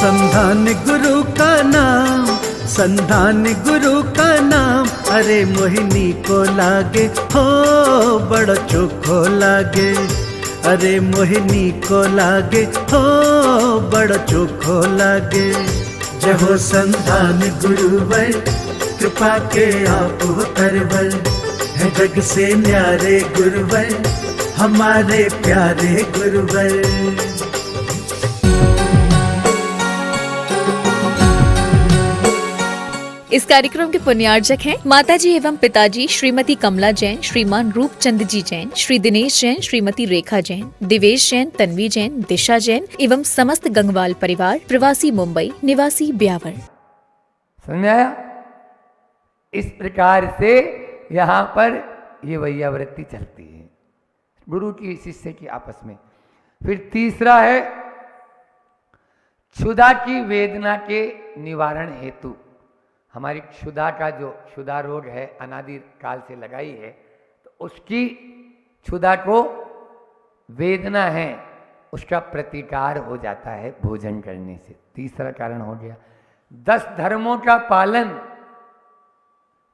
संधान गुरु का नाम, संधान गुरु का नाम, अरे मोहिनी को लागे हो बड़ो चोखो लागे, अरे मोहिनी को लागे हो बड़ो चोखो लागे। जय हो संधान गुरुवर, कृपा के आप तरवर, है जग से न्यारे गुरुवर, हमारे प्यारे गुरुवर। इस कार्यक्रम के पुण्यार्जक हैं माताजी एवं पिताजी श्रीमती कमला जैन, श्रीमान रूपचंद जी जैन, श्री दिनेश जैन, श्रीमती रेखा जैन, दिवेश जैन, तन्वी जैन, दिशा जैन एवं समस्त गंगवाल परिवार, प्रवासी मुंबई, निवासी ब्यावर। समझ आया? इस प्रकार से यहाँ पर ये वैयावृत्ति चलती है, गुरु की शिष्य की आपस में। फिर तीसरा है क्षुधा की वेदना के निवारण हेतु। हमारी क्षुधा का जो क्षुधा रोग है अनादि काल से लगाई है, तो उसकी क्षुधा को वेदना है, उसका प्रतिकार हो जाता है भोजन करने से। तीसरा कारण हो गया। 10 धर्मों का पालन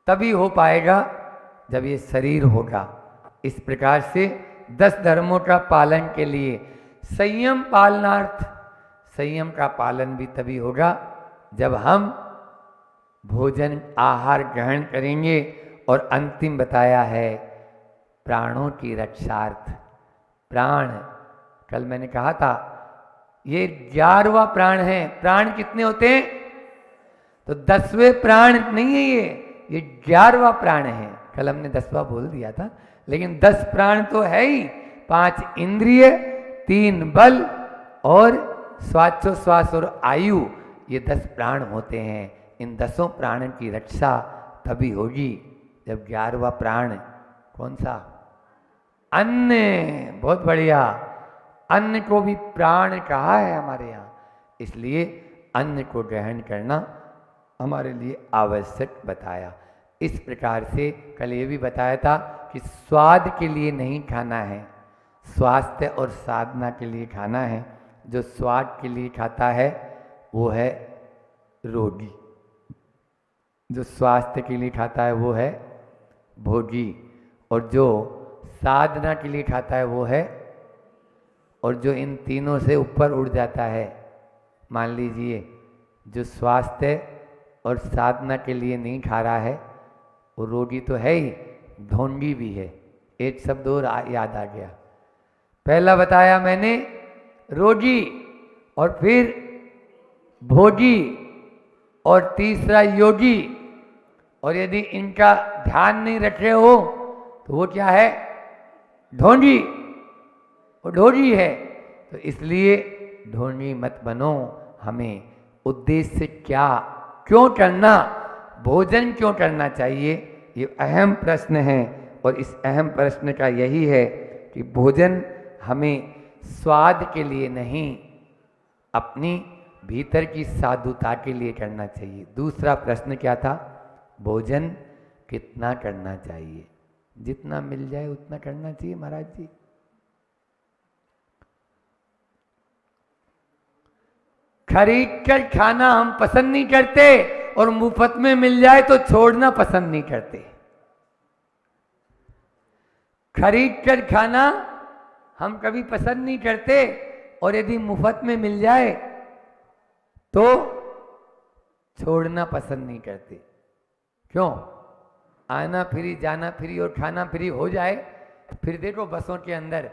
तभी हो पाएगा जब ये शरीर होगा। इस प्रकार से 10 धर्मों का पालन के लिए संयम पालनार्थ, संयम का पालन भी तभी होगा जब हम भोजन आहार ग्रहण करेंगे। और अंतिम बताया है प्राणों की रक्षार्थ। प्राण, कल मैंने कहा था ये 11वां प्राण है। प्राण कितने होते हैं? तो 10वें प्राण नहीं है ये 11वां प्राण है। कल हमने 10वां बोल दिया था, लेकिन 10 प्राण तो है ही। 5 इंद्रिय, 3 बल और श्वासोश्वास और आयु, ये 10 प्राण होते हैं। इन 10 प्राण की रक्षा तभी होगी जब 11वां प्राण कौन सा? अन्न। बहुत बढ़िया, अन्न को भी प्राण कहा है हमारे यहाँ, इसलिए अन्न को ग्रहण करना हमारे लिए आवश्यक बताया। इस प्रकार से कल ये भी बताया था कि स्वाद के लिए नहीं खाना है, स्वास्थ्य और साधना के लिए खाना है। जो स्वाद के लिए खाता है वो है रोगी, जो स्वास्थ्य के लिए खाता है वो है भोगी, और जो साधना के लिए खाता है वो है, और जो इन तीनों से ऊपर उड़ जाता है, मान लीजिए जो स्वास्थ्य और साधना के लिए नहीं खा रहा है वो रोगी तो है ही, ढोंगी भी है। एक शब्द और याद आ गया। पहला बताया मैंने रोगी, और फिर भोगी, और तीसरा योगी। और यदि इनका ध्यान नहीं रखे हो तो वो क्या है? ढोंगी। वो ढोंगी है। तो इसलिए ढोंगी मत बनो। हमें उद्देश्य क्या, क्यों करना, भोजन क्यों करना चाहिए, ये अहम प्रश्न है। और इस अहम प्रश्न का यही है कि भोजन हमें स्वाद के लिए नहीं, अपनी भीतर की साधुता के लिए करना चाहिए। दूसरा प्रश्न क्या था? भोजन कितना करना चाहिए? जितना मिल जाए उतना करना चाहिए महाराज जी। खरीद कर खाना हम पसंद नहीं करते, और मुफ्त में मिल जाए तो छोड़ना पसंद नहीं करते। खरीद कर खाना हम कभी पसंद नहीं करते, और यदि मुफ्त में मिल जाए तो छोड़ना पसंद नहीं करते। क्यों? आना फ्री, जाना फ्री और खाना फ्री हो जाए। फिर देखो बसों के अंदर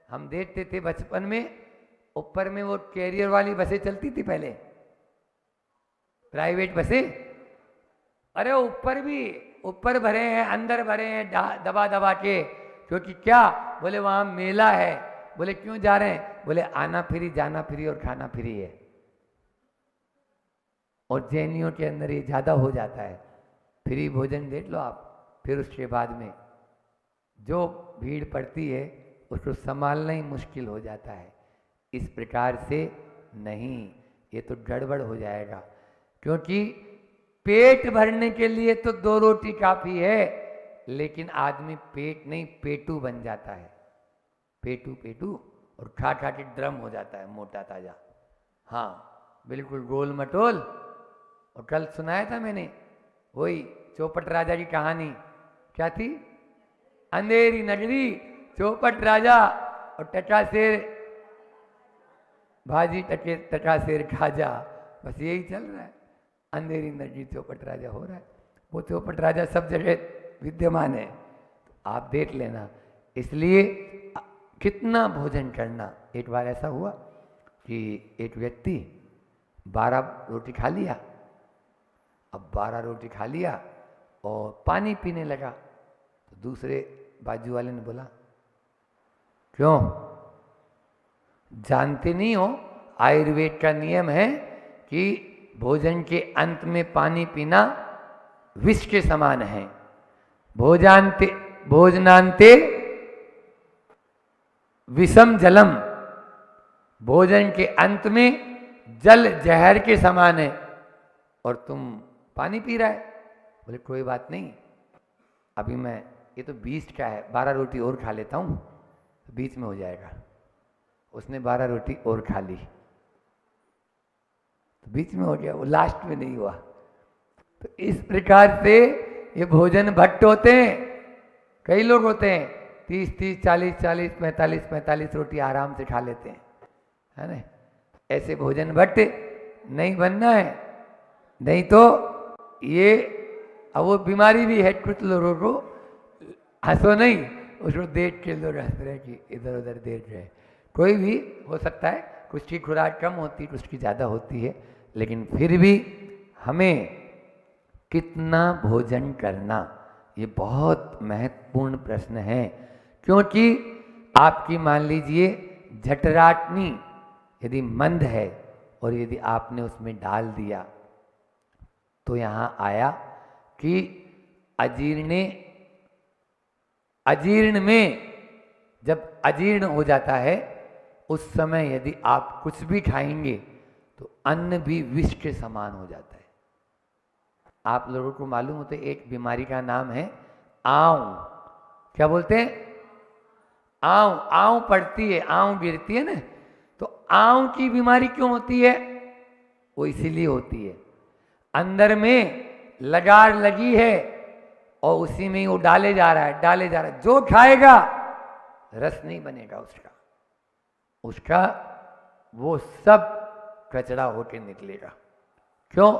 हम देखते थे बचपन में, ऊपर में वो कैरियर वाली बसें चलती थी पहले, प्राइवेट बसें। अरे ऊपर भी, ऊपर भरे हैं, अंदर भरे हैं दबा दबा के, क्योंकि क्या? बोले वहाँ मेला है। बोले क्यों जा रहे हैं? बोले आना फ्री, जाना फ्री और खाना फ्री है। और जैनियों के अंदर ये ज़्यादा हो जाता है, फ्री भोजन देख लो आप। फिर उसके बाद में जो भीड़ पड़ती है उसको संभालना ही मुश्किल हो जाता है। इस प्रकार से नहीं, ये तो गड़बड़ हो जाएगा। क्योंकि पेट भरने के लिए तो 2 रोटी काफ़ी है, लेकिन आदमी पेट नहीं पेटू बन जाता है। पेटू पेटू, और खा खा के ड्रम हो जाता है मोटा ताजा। हाँ, बिल्कुल गोल मटोल। और कल सुनाया था मैंने वही चौपट राजा की कहानी, क्या थी? अंधेरी नगरी, चौपट राजा और टटासेर भाजी, टटासेर खाजा, बस यही चल रहा है। अंधेरी नगरी चौपट राजा हो रहा है। वो चौपट राजा सब जगह विद्यमान है, तो आप देख लेना। इसलिए कितना भोजन करना। एक बार ऐसा हुआ कि एक व्यक्ति 12 रोटी खा लिया। अब 12 रोटी खा लिया और पानी पीने लगा, तो दूसरे बाजू वाले ने बोला, क्यों जानते नहीं हो आयुर्वेद का नियम है कि भोजन के अंत में पानी पीना विष के समान है। भोजनांते विषम जलम, भोजन के अंत में जल जहर के समान है और तुम पानी पी रहा है। बोले कोई बात नहीं, अभी मैं, ये तो 20 का है, 12 रोटी और खा लेता हूँ, बीच में हो जाएगा। उसने 12 रोटी और खा ली तो बीच में हो गया, वो लास्ट में नहीं हुआ। तो इस प्रकार से ये भोजन भट्ट होते हैं। कई लोग होते हैं 30-30, 40-40, 45-45 रोटी आराम से खा लेते हैं, है ना? ऐसे भोजन भट्ट नहीं बनना है, नहीं तो ये, अब वो बीमारी भी है कुछ लोगों को, हंसो नहीं, उसको देख के लोग हंस रहे कि इधर उधर देख रहे। कोई भी हो सकता है, कुछ की खुराक कम होती, कुछ की ज़्यादा होती है, लेकिन फिर भी हमें कितना भोजन करना, ये बहुत महत्वपूर्ण प्रश्न है। क्योंकि आपकी मान लीजिए जठराग्नि यदि मंद है और यदि आपने उसमें डाल दिया तो यहाँ आया कि अजीर्ण में जब अजीर्ण हो जाता है उस समय यदि आप कुछ भी खाएंगे तो अन्न भी विष के समान हो जाता है। आप लोगों को मालूम होता है एक बीमारी का नाम है आंव। क्या बोलते हैं? आंव। आंव पड़ती है, आंव गिरती है ना, तो आंव की बीमारी क्यों होती है? वो इसीलिए होती है, अंदर में लगार लगी है और उसी में ही वो डाले जा रहा है। जो खाएगा रस नहीं बनेगा उसका वो सब कचरा होके निकलेगा। क्यों?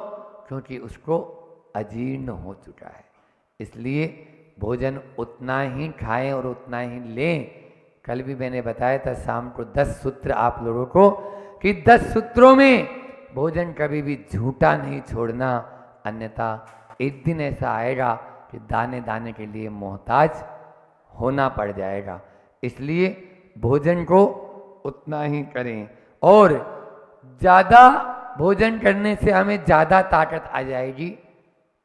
क्योंकि उसको अजीर्ण हो चुका है। इसलिए भोजन उतना ही खाएं और उतना ही लें। कल भी मैंने बताया था शाम को 10 सूत्र आप लोगों को, कि 10 सूत्रों में भोजन कभी भी झूठा नहीं छोड़ना, अन्यथा एक दिन ऐसा आएगा कि दाने दाने के लिए मोहताज होना पड़ जाएगा। इसलिए भोजन को उतना ही करें। और ज़्यादा भोजन करने से हमें ज़्यादा ताकत आ जाएगी,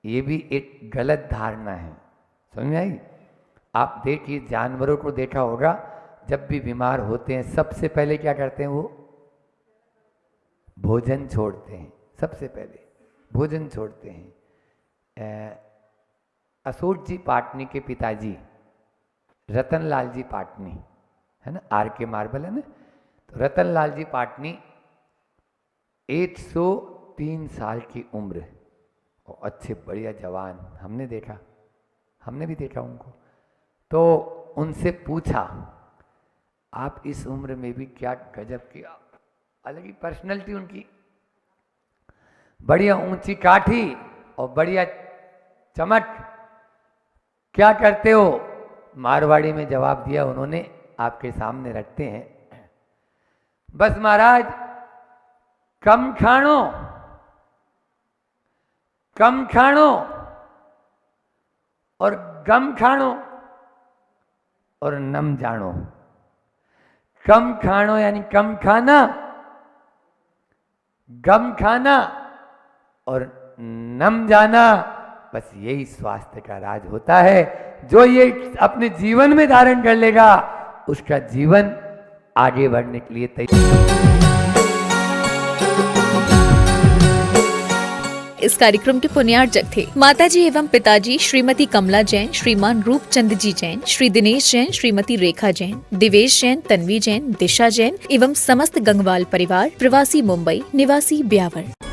ये भी एक गलत धारणा है। समझ आई? आप देखिए, जानवरों को देखा होगा, जब भी बीमार होते हैं सबसे पहले क्या करते हैं? वो भोजन छोड़ते हैं, सबसे पहले भोजन छोड़ते हैं। अशोक जी पाटनी के पिताजी रतनलाल जी पाटनी, है ना, आर के मार्बल है ना, तो रतनलाल जी पाटनी 103 साल की उम्र और अच्छे बढ़िया जवान, हमने भी देखा उनको। तो उनसे पूछा, आप इस उम्र में भी क्या गजब किया, अलग ही पर्सनैलिटी उनकी, बढ़िया ऊंची काठी और बढ़िया चमक, क्या करते हो? मारवाड़ी में जवाब दिया उन्होंने, आपके सामने रखते हैं। बस महाराज, कम खाणो और गम खाणो और नम जानो। कम खाणो यानी कम खाना, गम खाना और नम जाना, बस यही स्वास्थ्य का राज होता है। जो ये अपने जीवन में धारण कर लेगा उसका जीवन आगे बढ़ने के लिए तैयार। इस कार्यक्रम के पुण्यार्चक थे माताजी एवं पिताजी श्रीमती कमला जैन, श्रीमान रूपचंद जी जैन, श्री दिनेश जैन, श्रीमती रेखा जैन, दिवेश जैन, तन्वी जैन, दिशा जैन एवं समस्त गंगवाल परिवार, प्रवासी मुंबई, निवासी ब्यावर।